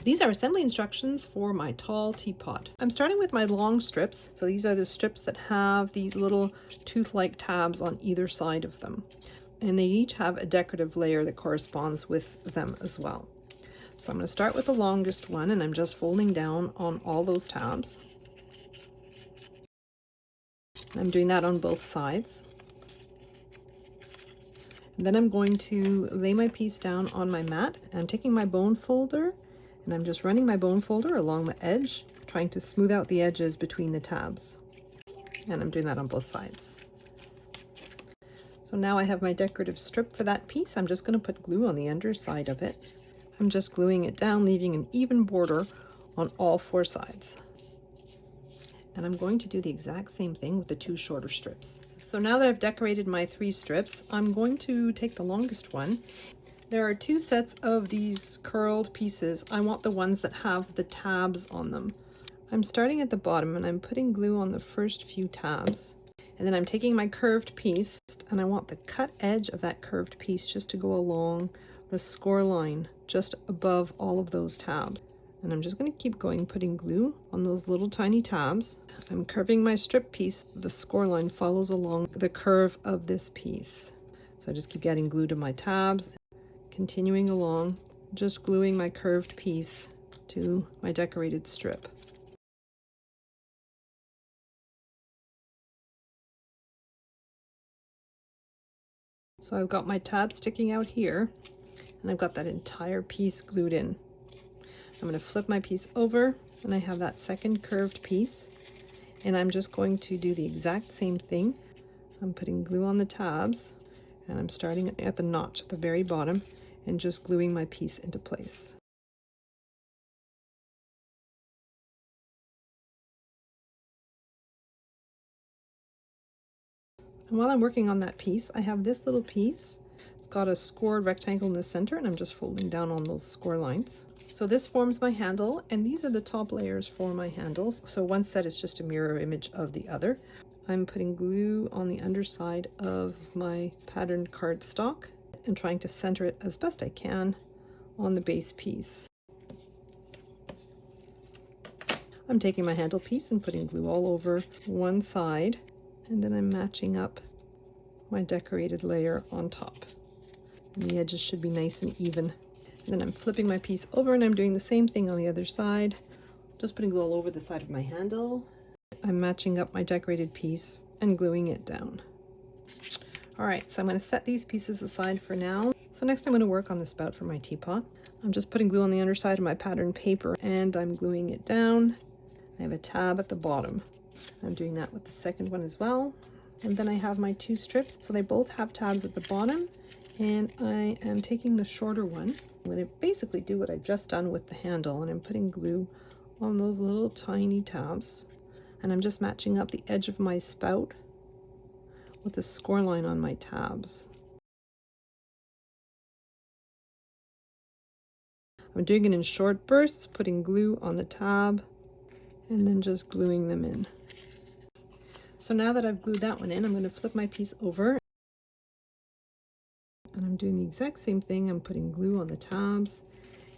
These are assembly instructions for my tall teapot. I'm starting with my long strips. So these are the strips that have these little tooth-like tabs on either side of them. And they each have a decorative layer that corresponds with them as well. So I'm going to start with the longest one, and I'm just folding down on all those tabs. I'm doing that on both sides. And then I'm going to lay my piece down on my mat, and I'm taking my bone folder and I'm just running my bone folder along the edge, trying to smooth out the edges between the tabs. And I'm doing that on both sides. So now I have my decorative strip for that piece. I'm just going to put glue on the underside of it. I'm just gluing it down, leaving an even border on all four sides. And I'm going to do the exact same thing with the two shorter strips. So now that I've decorated my 3 strips, I'm going to take the longest one. There are 2 sets of these curled pieces. I want the ones that have the tabs on them. I'm starting at the bottom and I'm putting glue on the first few tabs. And then I'm taking my curved piece and I want the cut edge of that curved piece just to go along the score line just above all of those tabs. And I'm just going to keep going, putting glue on those little tiny tabs. I'm curving my strip piece. The score line follows along the curve of this piece. So I just keep getting glue to my tabs, continuing along, just gluing my curved piece to my decorated strip. So I've got my tab sticking out here, and I've got that entire piece glued in. I'm going to flip my piece over, and I have that second curved piece, and I'm just going to do the exact same thing. I'm putting glue on the tabs, and I'm starting at the notch at the very bottom and just gluing my piece into place. And while I'm working on that piece, I have this little piece. It's got a scored rectangle in the center, and I'm just folding down on those score lines. So this forms my handle, and these are the top layers for my handles. So one set is just a mirror image of the other. I'm putting glue on the underside of my patterned cardstock and trying to center it as best I can on the base piece. I'm taking my handle piece and putting glue all over one side, and then I'm matching up my decorated layer on top. And the edges should be nice and even. And then I'm flipping my piece over and I'm doing the same thing on the other side. Just putting glue all over the side of my handle. I'm matching up my decorated piece and gluing it down. All right, so I'm going to set these pieces aside for now. So next I'm going to work on the spout for my teapot. I'm just putting glue on the underside of my patterned paper and I'm gluing it down. I have a tab at the bottom. I'm doing that with the second one as well. And then I have my 2 strips. So they both have tabs at the bottom. And I am taking the shorter one. I'm going to basically do what I've just done with the handle, and I'm putting glue on those little tiny tabs. And I'm just matching up the edge of my spout with the score line on my tabs. I'm doing it in short bursts, putting glue on the tab and then just gluing them in. So now that I've glued that one in, I'm going to flip my piece over. And I'm doing the exact same thing. I'm putting glue on the tabs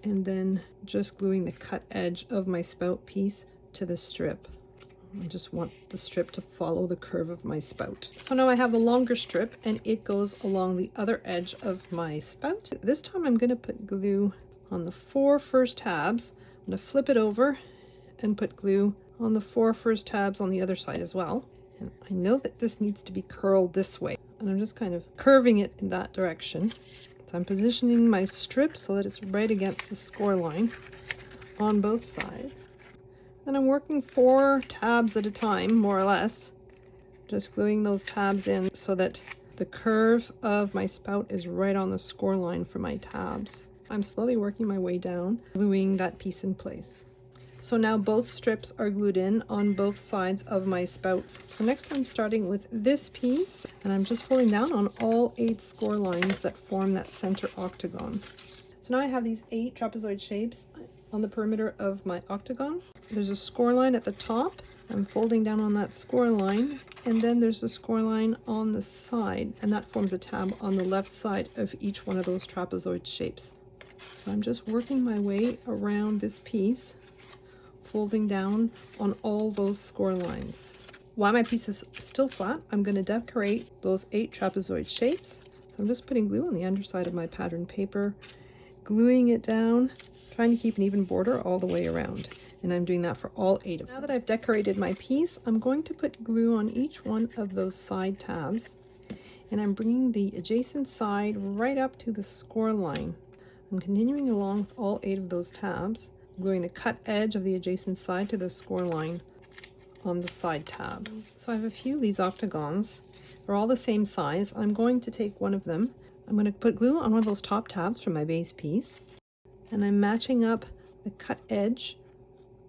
and then just gluing the cut edge of my spout piece to the strip. I just want the strip to follow the curve of my spout. So now I have a longer strip and it goes along the other edge of my spout. This time I'm going to put glue on the 4 first tabs. I'm going to flip it over and put glue on the 4 first tabs on the other side as well. And I know that this needs to be curled this way, and I'm just kind of curving it in that direction. So I'm positioning my strip so that it's right against the score line on both sides. Then I'm working 4 tabs at a time, more or less. Just gluing those tabs in so that the curve of my spout is right on the score line for my tabs. I'm slowly working my way down, gluing that piece in place. So now both strips are glued in on both sides of my spout. So next I'm starting with this piece, and I'm just folding down on all 8 score lines that form that center octagon. So now I have these 8 trapezoid shapes on the perimeter of my octagon. There's a score line at the top. I'm folding down on that score line, and then there's a score line on the side, and that forms a tab on the left side of each one of those trapezoid shapes. So I'm just working my way around this piece, folding down on all those score lines. While my piece is still flat, I'm going to decorate those 8 trapezoid shapes. So I'm just putting glue on the underside of my pattern paper, gluing it down, trying to keep an even border all the way around. And I'm doing that for all 8 of them. Now that I've decorated my piece, I'm going to put glue on each one of those side tabs. And I'm bringing the adjacent side right up to the score line. I'm continuing along with all 8 of those tabs, gluing the cut edge of the adjacent side to the score line on the side tab. So I have a few of these octagons. They're all the same size. I'm going to take one of them. I'm going to put glue on one of those top tabs from my base piece, and I'm matching up the cut edge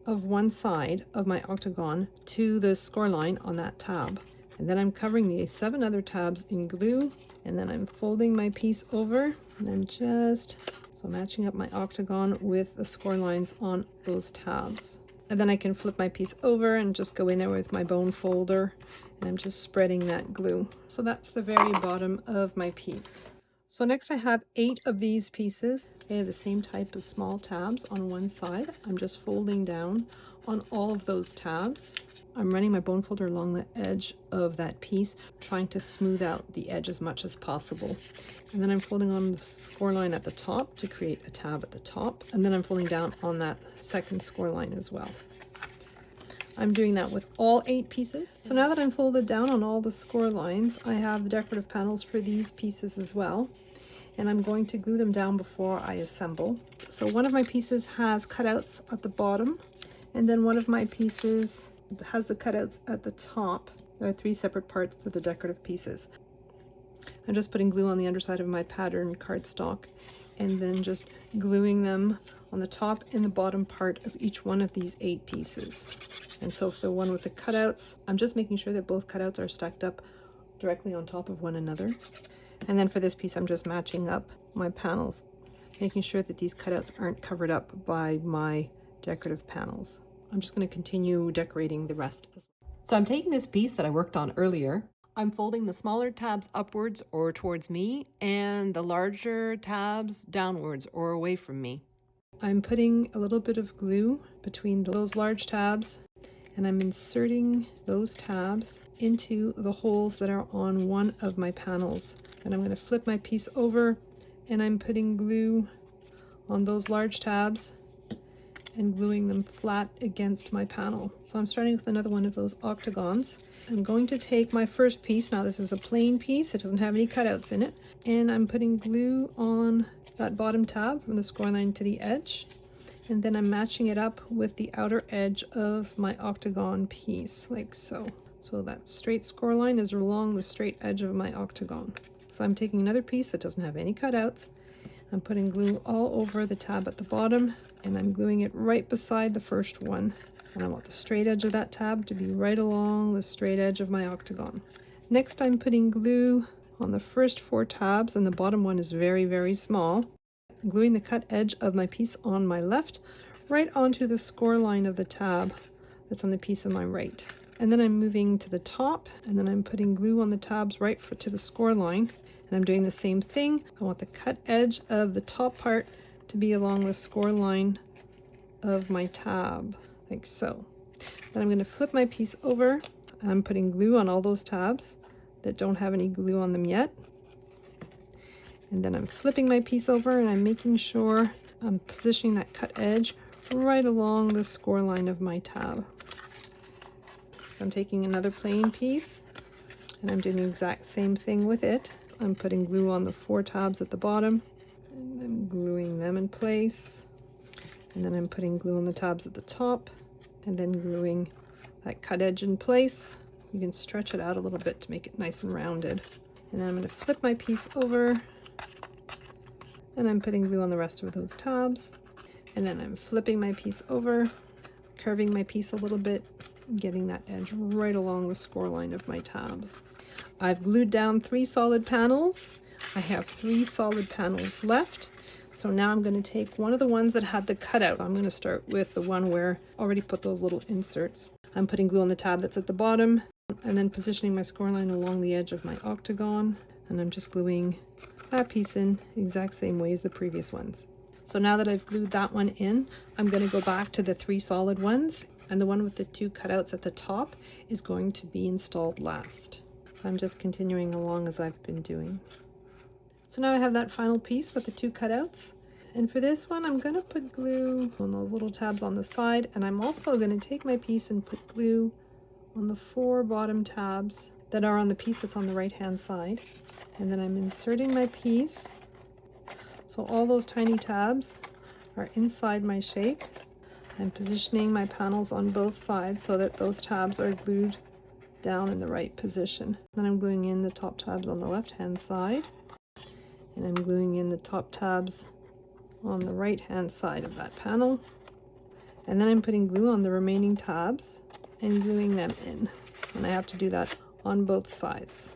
of one side of my octagon to the score line on that tab. And then I'm covering the 7 other tabs in glue, and then I'm folding my piece over, and I'm just matching up my octagon with the score lines on those tabs. And then I can flip my piece over and just go in there with my bone folder, and I'm just spreading that glue. So that's the very bottom of my piece. So next I have 8 of these pieces. They have the same type of small tabs on one side. I'm just folding down on all of those tabs. I'm running my bone folder along the edge of that piece, trying to smooth out the edge as much as possible. And then I'm folding on the score line at the top to create a tab at the top. And then I'm folding down on that second score line as well. I'm doing that with all 8 pieces. So now that I'm folded down on all the score lines, I have the decorative panels for these pieces as well. And I'm going to glue them down before I assemble. So one of my pieces has cutouts at the bottom, and then one of my pieces has the cutouts at the top. There are 3 separate parts to the decorative pieces. I'm just putting glue on the underside of my pattern cardstock, and then just gluing them on the top and the bottom part of each one of these 8 pieces. And so for the one with the cutouts, I'm just making sure that both cutouts are stacked up directly on top of one another. And then for this piece, I'm just matching up my panels, making sure that these cutouts aren't covered up by my decorative panels. I'm just going to continue decorating the rest. So I'm taking this piece that I worked on earlier. I'm folding the smaller tabs upwards or towards me, and the larger tabs downwards or away from me. I'm putting a little bit of glue between those large tabs, and I'm inserting those tabs into the holes that are on one of my panels. And I'm going to flip my piece over, and I'm putting glue on those large tabs and gluing them flat against my panel. So I'm starting with another one of those octagons. I'm going to take my first piece. Now this is a plain piece, it doesn't have any cutouts in it, and I'm putting glue on that bottom tab from the score line to the edge, and then I'm matching it up with the outer edge of my octagon piece, like so. So that straight score line is along the straight edge of my octagon. So I'm taking another piece that doesn't have any cutouts. I'm putting glue all over the tab at the bottom, and I'm gluing it right beside the first one. And I want the straight edge of that tab to be right along the straight edge of my octagon. Next, I'm putting glue on the first 4 tabs, and the bottom one is very, very small. I'm gluing the cut edge of my piece on my left right onto the score line of the tab that's on the piece on my right. And then I'm moving to the top, and then I'm putting glue on the tabs right to the score line. And I'm doing the same thing. I want the cut edge of the top part to be along the score line of my tab, like so. Then I'm going to flip my piece over. I'm putting glue on all those tabs that don't have any glue on them yet. And then I'm flipping my piece over, and I'm making sure I'm positioning that cut edge right along the score line of my tab. So I'm taking another plain piece, and I'm doing the exact same thing with it. I'm putting glue on the 4 tabs at the bottom, and I'm gluing them in place. And then I'm putting glue on the tabs at the top, and then gluing that cut edge in place. You can stretch it out a little bit to make it nice and rounded. And then I'm going to flip my piece over, and I'm putting glue on the rest of those tabs. And then I'm flipping my piece over, curving my piece a little bit, getting that edge right along the score line of my tabs. I've glued down 3 solid panels. I have 3 solid panels left. So now I'm going to take one of the ones that had the cutout. I'm going to start with the one where I already put those little inserts. I'm putting glue on the tab that's at the bottom, and then positioning my score line along the edge of my octagon. And I'm just gluing that piece in the exact same way as the previous ones. So now that I've glued that one in, I'm going to go back to the 3 solid ones, and the one with the 2 cutouts at the top is going to be installed last. So I'm just continuing along as I've been doing. So now I have that final piece with the 2 cutouts. And for this one, I'm going to put glue on those little tabs on the side, and I'm also going to take my piece and put glue on the 4 bottom tabs that are on the piece that's on the right hand side. And then I'm inserting my piece. So all those tiny tabs are inside my shape. I'm positioning my panels on both sides so that those tabs are glued down in the right position. Then I'm gluing in the top tabs on the left hand side, and I'm gluing in the top tabs on the right hand side of that panel. And then I'm putting glue on the remaining tabs and gluing them in. And I have to do that on both sides.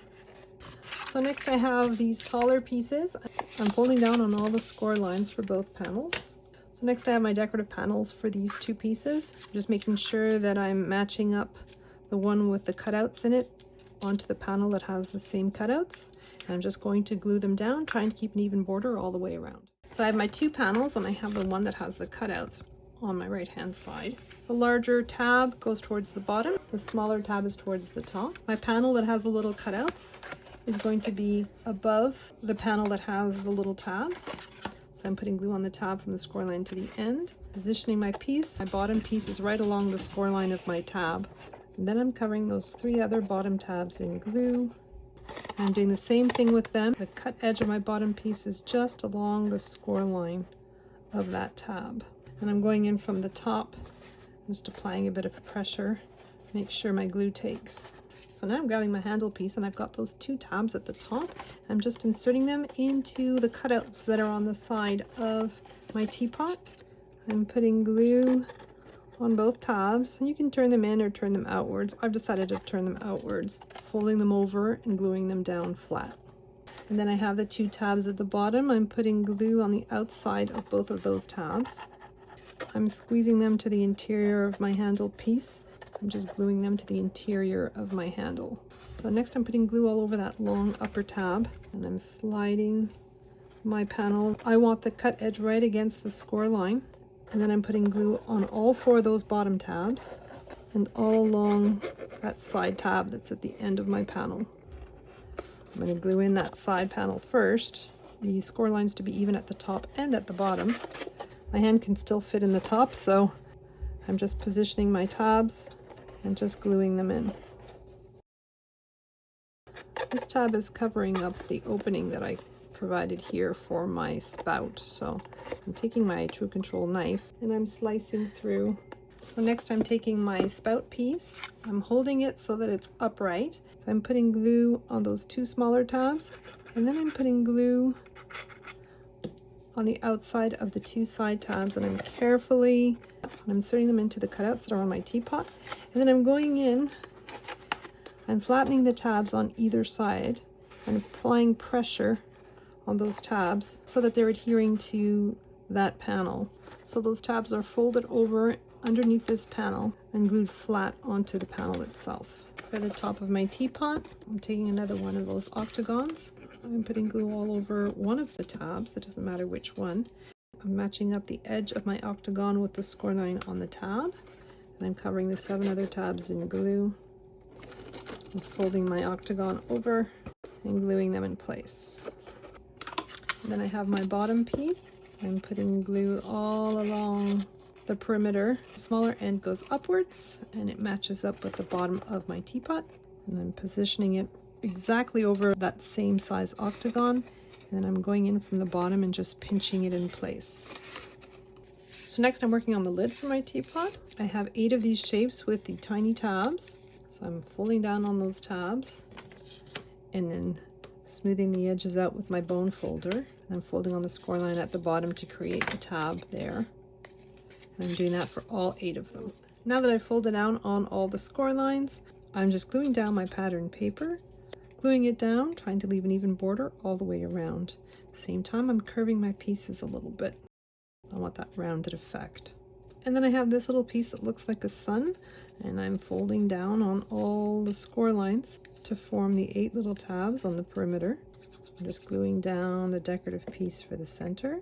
So next I have these taller pieces. I'm folding down on all the score lines for both panels. So next I have my decorative panels for these 2 pieces. I'm just making sure that I'm matching up the one with the cutouts in it onto the panel that has the same cutouts. And I'm just going to glue them down, trying to keep an even border all the way around. So I have my 2 panels, and I have the one that has the cutouts on my right hand side. The larger tab goes towards the bottom, the smaller tab is towards the top. My panel that has the little cutouts is going to be above the panel that has the little tabs. So I'm putting glue on the tab from the score line to the end, positioning my piece. My bottom piece is right along the score line of my tab. And then I'm covering those 3 other bottom tabs in glue. I'm doing the same thing with them. The cut edge of my bottom piece is just along the score line of that tab. And I'm going in from the top, just applying a bit of pressure, make sure my glue takes. So now I'm grabbing my handle piece, and I've got those 2 tabs at the top. I'm just inserting them into the cutouts that are on the side of my teapot. I'm putting glue on both tabs, and you can turn them in or turn them outwards. I've decided to turn them outwards, folding them over and gluing them down flat. And then I have the 2 tabs at the bottom. I'm putting glue on the outside of both of those tabs. I'm squeezing them to the interior of my handle piece. I'm just gluing them to the interior of my handle. So next I'm putting glue all over that long upper tab, and I'm sliding my panel. I want the cut edge right against the score line. And then I'm putting glue on all 4 of those bottom tabs and all along that side tab that's at the end of my panel. I'm going to glue in that side panel first. The score lines to be even at the top and at the bottom. My hand can still fit in the top, so I'm just positioning my tabs and just gluing them in. This tab is covering up the opening that I provided here for my spout. So I'm taking my True Control knife and I'm slicing through. So next I'm taking my spout piece. I'm holding it so that it's upright. So I'm putting glue on those 2 smaller tabs, and then I'm putting glue on the outside of the 2 side tabs, and I'm carefully inserting them into the cutouts that are on my teapot. And then I'm going in and flattening the tabs on either side and applying pressure on those tabs so that they're adhering to that panel. So those tabs are folded over underneath this panel and glued flat onto the panel itself. For the top of my teapot, I'm taking another one of those octagons. I'm putting glue all over one of the tabs, it doesn't matter which one. I'm matching up the edge of my octagon with the score line on the tab, and I'm covering the 7 other tabs in glue. I'm folding my octagon over and gluing them in place. And then I have my bottom piece. I'm putting glue all along the perimeter. The smaller end goes upwards and it matches up with the bottom of my teapot. And I'm positioning it exactly over that same size octagon. And then I'm going in from the bottom and just pinching it in place. So next I'm working on the lid for my teapot. I have 8 of these shapes with the tiny tabs. So I'm folding down on those tabs and then smoothing the edges out with my bone folder. I'm folding on the score line at the bottom to create a tab there. And I'm doing that for all 8 of them. Now that I've folded down on all the score lines, I'm just gluing down my pattern paper, gluing it down, trying to leave an even border all the way around. At the same time, I'm curving my pieces a little bit. I want that rounded effect. And then I have this little piece that looks like a sun, and I'm folding down on all the score lines to form the 8 little tabs on the perimeter. I'm just gluing down the decorative piece for the center.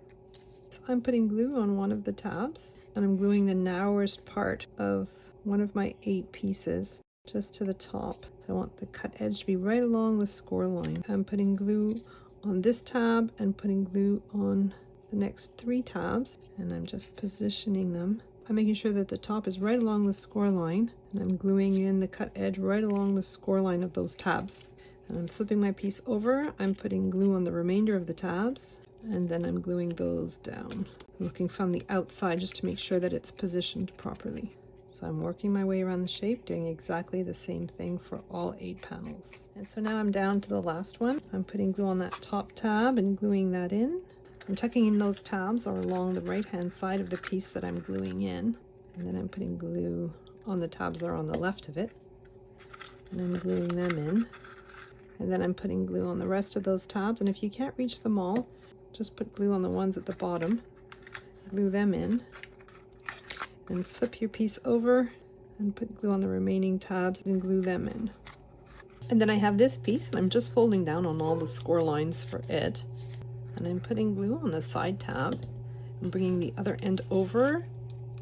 I'm putting glue on one of the tabs, and I'm gluing the narrowest part of one of my 8 pieces just to the top. I want the cut edge to be right along the score line. I'm putting glue on this tab and putting glue on the next 3 tabs, and I'm just positioning them. I'm making sure that the top is right along the score line, and I'm gluing in the cut edge right along the score line of those tabs. And I'm flipping my piece over, I'm putting glue on the remainder of the tabs, and then I'm gluing those down. I'm looking from the outside just to make sure that it's positioned properly. So I'm working my way around the shape, doing exactly the same thing for all 8 panels. And so now I'm down to the last one. I'm putting glue on that top tab and gluing that in. I'm tucking in those tabs or along the right hand side of the piece that I'm gluing in. And then I'm putting glue on the tabs that are on the left of it. And I'm gluing them in. And then I'm putting glue on the rest of those tabs. And if you can't reach them all, just put glue on the ones at the bottom. Glue them in. And flip your piece over and put glue on the remaining tabs and glue them in. And then I have this piece, and I'm just folding down on all the score lines for it. And I'm putting glue on the side tab and bringing the other end over,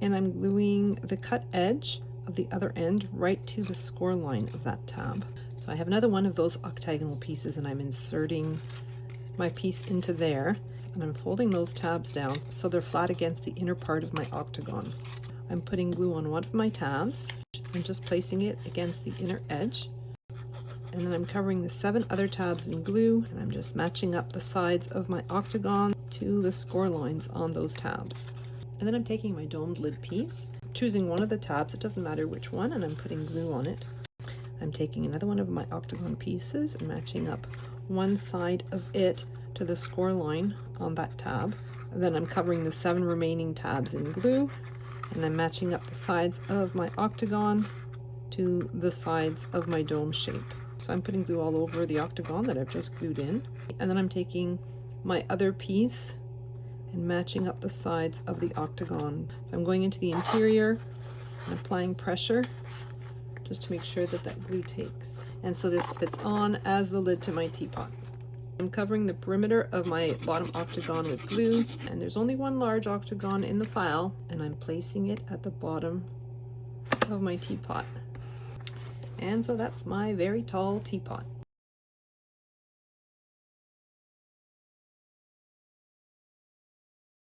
and I'm gluing the cut edge of the other end right to the score line of that tab. So I have another one of those octagonal pieces, and I'm inserting my piece into there, and I'm folding those tabs down so they're flat against the inner part of my octagon. I'm putting glue on one of my tabs and just placing it against the inner edge. And then I'm covering the 7 other tabs in glue, and I'm just matching up the sides of my octagon to the score lines on those tabs. And then I'm taking my domed lid piece, choosing one of the tabs, it doesn't matter which one, and I'm putting glue on it. I'm taking another one of my octagon pieces and matching up one side of it to the score line on that tab. And then I'm covering the 7 remaining tabs in glue, and I'm matching up the sides of my octagon to the sides of my dome shape. So I'm putting glue all over the octagon that I've just glued in. And then I'm taking my other piece and matching up the sides of the octagon. So I'm going into the interior and applying pressure just to make sure that that glue takes. And so this fits on as the lid to my teapot. I'm covering the perimeter of my bottom octagon with glue, and there's only one large octagon in the file, and I'm placing it at the bottom of my teapot. And so that's my very tall teapot.